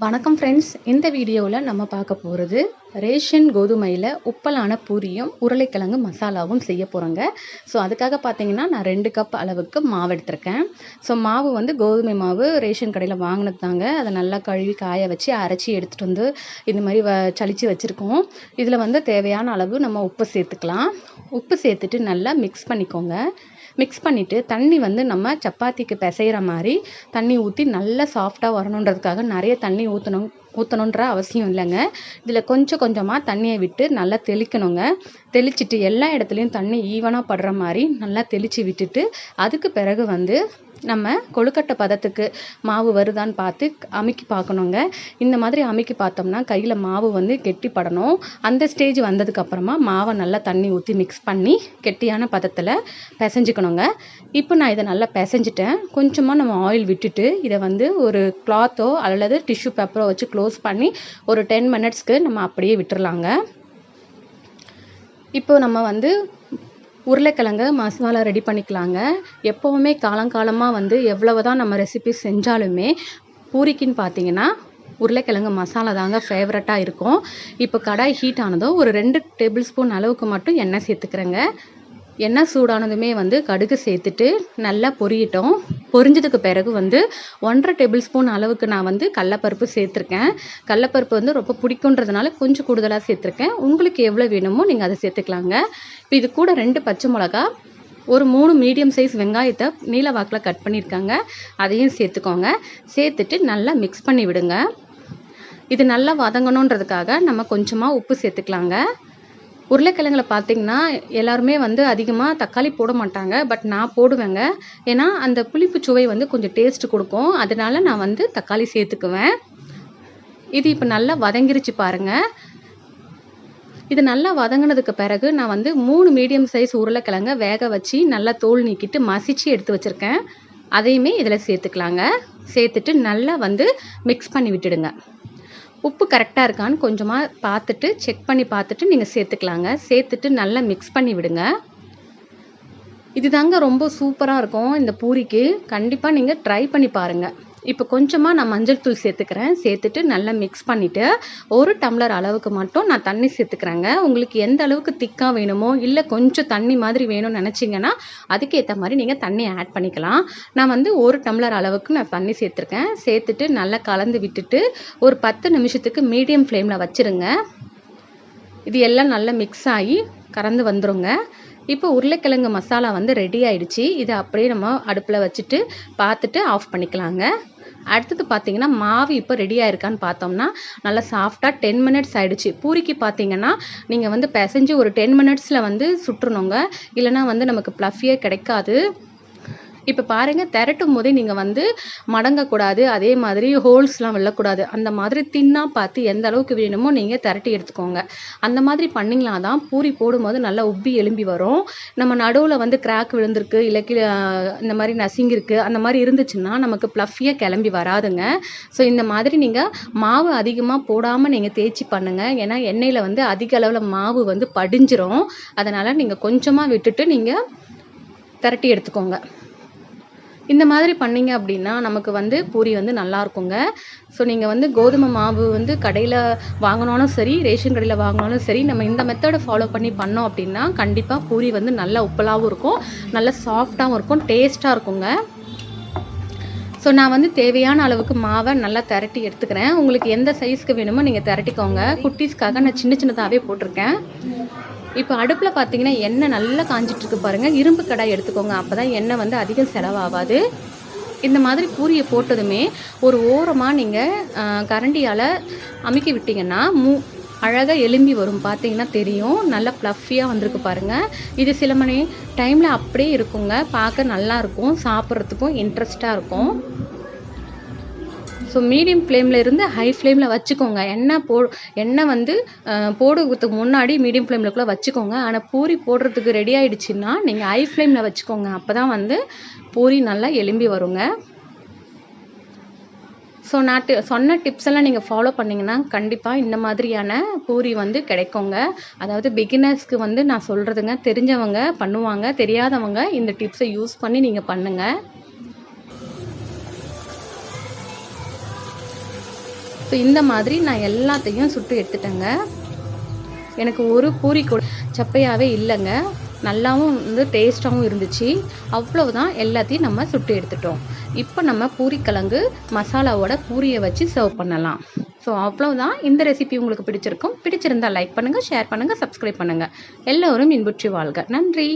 வணக்கம் ஃப்ரெண்ட்ஸ். இந்த வீடியோவில் நம்ம பார்க்க போகிறது ரேஷன் கோதுமையில் உப்பலான பூரியும் உருளைக்கிழங்கு மசாலாவும் செய்ய போகிறோங்க. ஸோ அதுக்காக பார்த்தீங்கன்னா நான் 2 கப் அளவுக்கு மாவு எடுத்திருக்கேன். ஸோ மாவு வந்து கோதுமை மாவு ரேஷன் கடையில் வாங்கினது தாங்க. அதை நல்லா கழுவி காய வச்சு அரைச்சி எடுத்துகிட்டு வந்து இந்த மாதிரி சலிச்சு வச்சுருக்கோம். இதில் வந்து தேவையான அளவு நம்ம உப்பு சேர்த்துக்கலாம். உப்பு சேர்த்துட்டு நல்லா மிக்ஸ் பண்ணிக்கோங்க. மிக்ஸ் பண்ணிவிட்டு தண்ணி வந்து நம்ம சப்பாத்திக்கு பிசைகிற மாதிரி தண்ணி ஊற்றி நல்லா சாஃப்டாக வரணுன்றதுக்காக நிறைய தண்ணி ஊற்றணுன்ற அவசியம் இல்லைங்க. இதில் கொஞ்சம் கொஞ்சமாக தண்ணியை விட்டு நல்லா தெளிக்கணுங்க. தெளிச்சிட்டு எல்லா இடத்துலையும் தண்ணி ஈவனாக படுற மாதிரி நல்லா தெளித்து விட்டுட்டு அதுக்கு பிறகு வந்து நம்ம கொழுக்கட்டை பதத்துக்கு மாவு வருதான்னு பார்த்து அமுக்கி பார்க்கணுங்க. இந்த மாதிரி அமுக்கி பார்த்தோம்னா கையில் மாவு வந்து கெட்டிப்படணும். அந்த ஸ்டேஜ் வந்ததுக்கப்புறமா மாவை நல்லா தண்ணி ஊற்றி மிக்ஸ் பண்ணி கெட்டியான பதத்தில் பிசைஞ்சிக்கணுங்க. இப்போ நான் இதை நல்லா பிசைஞ்சிட்டேன். கொஞ்சமாக நம்ம ஆயில் விட்டுட்டு இதை வந்து ஒரு கிளாத்தோ அல்லது டிஷ்யூ பேப்பரோ வச்சு க்ளோஸ் பண்ணி ஒரு 10 மினிட்ஸ்க்கு நம்ம அப்படியே விட்டுறலாங்க. இப்போ நம்ம வந்து உருளைக்கிழங்கு மசாலா ரெடி பண்ணிக்கலாங்க. எப்போவுமே காலங்காலமாக வந்து எவ்வளவு தான் நம்ம ரெசிபி செஞ்சாலுமே பூரிக்குன்னு பார்த்தீங்கன்னா உருளைக்கிழங்கு மசாலா தாங்க ஃபேவரட்டாக இருக்கும். இப்போ கடாய் ஹீட் ஆனதும் ஒரு 2 டேபிள் ஸ்பூன் அளவுக்கு மட்டும் எண்ணெய் சேர்த்துக்கிறேங்க. எண்ணெய் சூடானதுமே வந்து கடுகு சேர்த்துட்டு நல்லா பொரியட்டும். பொரிஞ்சதுக்கு பிறகு வந்து 1.5 டேபிள் ஸ்பூன் அளவுக்கு நான் வந்து கடலப்பருப்பு சேர்த்துருக்கேன். கடலப்பருப்பு வந்து ரொம்ப பிடிக்குன்றதுனால கொஞ்சம் கூடுதலாக சேர்த்துருக்கேன். உங்களுக்கு எவ்வளோ வேணுமோ நீங்கள் அதை சேர்த்துக்கலாங்க. இப்போ இது கூட 2 பச்சை மிளகா, ஒரு 3 மீடியம் சைஸ் வெங்காயத்தை நீல வாக்கில் கட் பண்ணியிருக்காங்க. அதையும் சேர்த்துக்கோங்க. சேர்த்துட்டு நல்லா மிக்ஸ் பண்ணி விடுங்க. இது நல்லா வதங்கணுன்றதுக்காக நம்ம கொஞ்சமாக உப்பு சேர்த்துக்கலாங்க. உருளைக்கிழங்குல பார்த்தீங்கன்னா எல்லாருமே வந்து அதிகமாக தக்காளி போட மாட்டாங்க. பட் நான் போடுவேங்க. ஏன்னா அந்த புளிப்பு சுவை வந்து கொஞ்சம் டேஸ்ட் கொடுக்கும். அதனால நான் வந்து தக்காளி சேர்த்துக்குவேன். இது இப்போ நல்லா வதங்கிருச்சு பாருங்கள். இது நல்லா வதங்கினதுக்கு பிறகு நான் வந்து 3 மீடியம் சைஸ் உருளைக்கிழங்க வேக வச்சு நல்லா தோல் நீக்கிட்டு மசிச்சு எடுத்து வச்சுருக்கேன். அதையுமே இதில் சேர்த்துக்கலாங்க. சேர்த்துட்டு நல்லா வந்து மிக்ஸ் பண்ணி விட்டுடுங்க. உப்பு கரெக்டாக இருக்கான்னு கொஞ்சமாக பார்த்துட்டு செக் பண்ணி பார்த்துட்டு நீங்கள் சேர்த்துக்கலாங்க. சேர்த்துட்டு நல்லா மிக்ஸ் பண்ணி விடுங்க. இது தாங்க ரொம்ப சூப்பராக இருக்கும் இந்த பூரிக்கு. கண்டிப்பாக நீங்கள் ட்ரை பண்ணி பாருங்கள். இப்போ கொஞ்சமாக நான் மஞ்சள் தூள் சேர்த்துக்கிறேன். சேர்த்துட்டு நல்லா மிக்ஸ் பண்ணிவிட்டு 1 டம்ளர் அளவுக்கு மட்டும் நான் தண்ணி சேர்த்துக்கிறேங்க. உங்களுக்கு எந்த அளவுக்கு திக்காக வேணுமோ இல்லை கொஞ்சம் தண்ணி மாதிரி வேணும்னு நினச்சிங்கன்னா அதுக்கேற்ற மாதிரி நீங்கள் தண்ணி ஆட் பண்ணிக்கலாம். நான் வந்து 1 டம்ளர் அளவுக்கு நான் தண்ணி சேர்த்துருக்கேன். சேர்த்துட்டு நல்லா கலந்து விட்டுட்டு ஒரு 10 நிமிஷத்துக்கு மீடியம் ஃப்ளேமில் வச்சுருங்க. இது எல்லாம் நல்லா மிக்ஸ் ஆகி கறந்து வந்துருங்க. இப்போ உருளைக்கிழங்கு மசாலா வந்து ரெடி ஆயிடுச்சு. இதை அப்படியே நம்ம அடுப்பில் வச்சுட்டு பார்த்துட்டு ஆஃப் பண்ணிக்கலாங்க. அடுத்தது பார்த்தீங்கன்னா மாவு இப்போ ரெடி ஆயிருக்கான்னு பார்த்தோம்னா நல்லா சாஃப்டாக 10 மினிட்ஸ் ஆயிடுச்சு. பூரிக்கு பார்த்தீங்கன்னா நீங்கள் வந்து பிசைஞ்சு ஒரு 10 மினிட்ஸில் வந்து சுட்டுறணுங்க. இல்லைனா வந்து நமக்கு ப்ளஃபியே கிடைக்காது. இப்போ பாருங்கள், திரட்டும் போதே நீங்கள் வந்து மடங்கக்கூடாது. அதே மாதிரி ஹோல்ஸ்லாம் விழக்கூடாது. அந்த மாதிரி தின்னாக பார்த்து எந்த அளவுக்கு வேணுமோ நீங்கள் திரட்டி எடுத்துக்கோங்க. அந்த மாதிரி பண்ணிங்களா தான் பூரி போடும்போது நல்லா உப்பி எலும்பி வரும். நம்ம நடுவில் வந்து கிராக் விழுந்திருக்கு இல்லை இந்த மாதிரி நசுங்கிருக்கு அந்த மாதிரி இருந்துச்சுன்னா நமக்கு ப்ளஃபியாக கிளம்பி வராதுங்க. ஸோ இந்த மாதிரி நீங்கள் மாவு அதிகமாக போடாமல் நீங்கள் தேய்ச்சி பண்ணுங்கள். ஏன்னா எண்ணெயில் வந்து அதிக அளவில் மாவு வந்து படிஞ்சிரும். அதனால் நீங்கள் கொஞ்சமாக விட்டுட்டு நீங்கள் திரட்டி எடுத்துக்கோங்க. இந்த மாதிரி பண்ணிங்க அப்படின்னா நமக்கு வந்து பூரி வந்து நல்லா இருக்குங்க. ஸோ நீங்கள் வந்து கோதுமை மாவு வந்து கடையில் வாங்கினாலும் சரி ரேஷன் கடையில் வாங்கினாலும் சரி நம்ம இந்த மெத்தடை ஃபாலோ பண்ணி பண்ணோம் அப்படின்னா கண்டிப்பாக பூரி வந்து நல்லா உப்பலாகவும் இருக்கும், நல்லா சாஃப்டாகவும் இருக்கும், டேஸ்ட்டாக இருக்குங்க. ஸோ நான் வந்து தேவையான அளவுக்கு மாவை நல்லா திரட்டி எடுத்துக்கிறேன். உங்களுக்கு எந்த சைஸ்க்கு வேணுமோ நீங்கள் திரட்டிக்கோங்க. குட்டீஸ்க்காக நான் சின்ன சின்னதாகவே போட்டிருக்கேன். இப்போ அடுப்பில் பார்த்தீங்கன்னா எண்ணெய் நல்லா காஞ்சிட்ருக்கு பாருங்கள். இரும்பு கடாய் எடுத்துக்கோங்க. அப்போ தான் எண்ணெய் வந்து அதிகம் செலவாகாது. இந்த மாதிரி பூரியை போட்டதுமே ஒரு ஓரமாக நீங்கள் கரண்டியால் அமுக்கி விட்டிங்கன்னா அழகாக எலும்பி வரும். பார்த்தீங்கன்னா தெரியும், நல்லா ப்ளஃபியாக வந்திருக்கு பாருங்கள். இது சில மணி டைமில் அப்படியே இருக்குங்க. பார்க்க நல்லாயிருக்கும், சாப்பிட்றதுக்கும் இன்ட்ரெஸ்ட்டாக இருக்கும். ஸோ மீடியம் ஃப்ளேமில் இருந்து ஹை ஃப்ளேமில் வச்சுக்கோங்க. எண்ணெய் வந்து போடுறதுக்கு முன்னாடி மீடியம் ஃப்ளேமில் வச்சுக்கோங்க. ஆனால் பூரி போடுறதுக்கு ரெடி ஆகிடுச்சின்னா நீங்கள் ஹை ஃப்ளேமில் வச்சுக்கோங்க. அப்போ தான் வந்து பூரி நல்லா எலும்பி வருங்க. ஸோ நான் சொன்ன டிப்ஸ் எல்லாம் நீங்கள் ஃபாலோ பண்ணிங்கன்னா கண்டிப்பாக இந்த மாதிரியான பூரி வந்து கிடைக்குங்க. அதாவது பிகினர்ஸ்க்கு வந்து நான் சொல்கிறதுங்க, தெரிஞ்சவங்க பண்ணுவாங்க, தெரியாதவங்க இந்த டிப்ஸை யூஸ் பண்ணி நீங்கள் பண்ணுங்கள். ஸோ இந்த மாதிரி நான் எல்லாத்தையும் சுட்டு எடுத்துட்டேங்க. எனக்கு ஒரு பூரி கூட சப்பையாகவே இல்லைங்க. நல்லாவும் வந்து டேஸ்ட்டாகவும் இருந்துச்சு. அவ்வளவுதான், எல்லாத்தையும் நம்ம சுட்டு எடுத்துட்டோம். இப்போ நம்ம பூரிக்கிழங்கு மசாலாவோட பூரியை வச்சு சர்வ் பண்ணலாம். ஸோ அவ்வளவுதான். இந்த ரெசிபி உங்களுக்கு பிடிச்சிருக்கும். பிடிச்சிருந்தால் லைக் பண்ணுங்கள், ஷேர் பண்ணுங்கள், சப்ஸ்கிரைப் பண்ணுங்கள். எல்லோரும் இன்புற்று வாழ்க. நன்றி.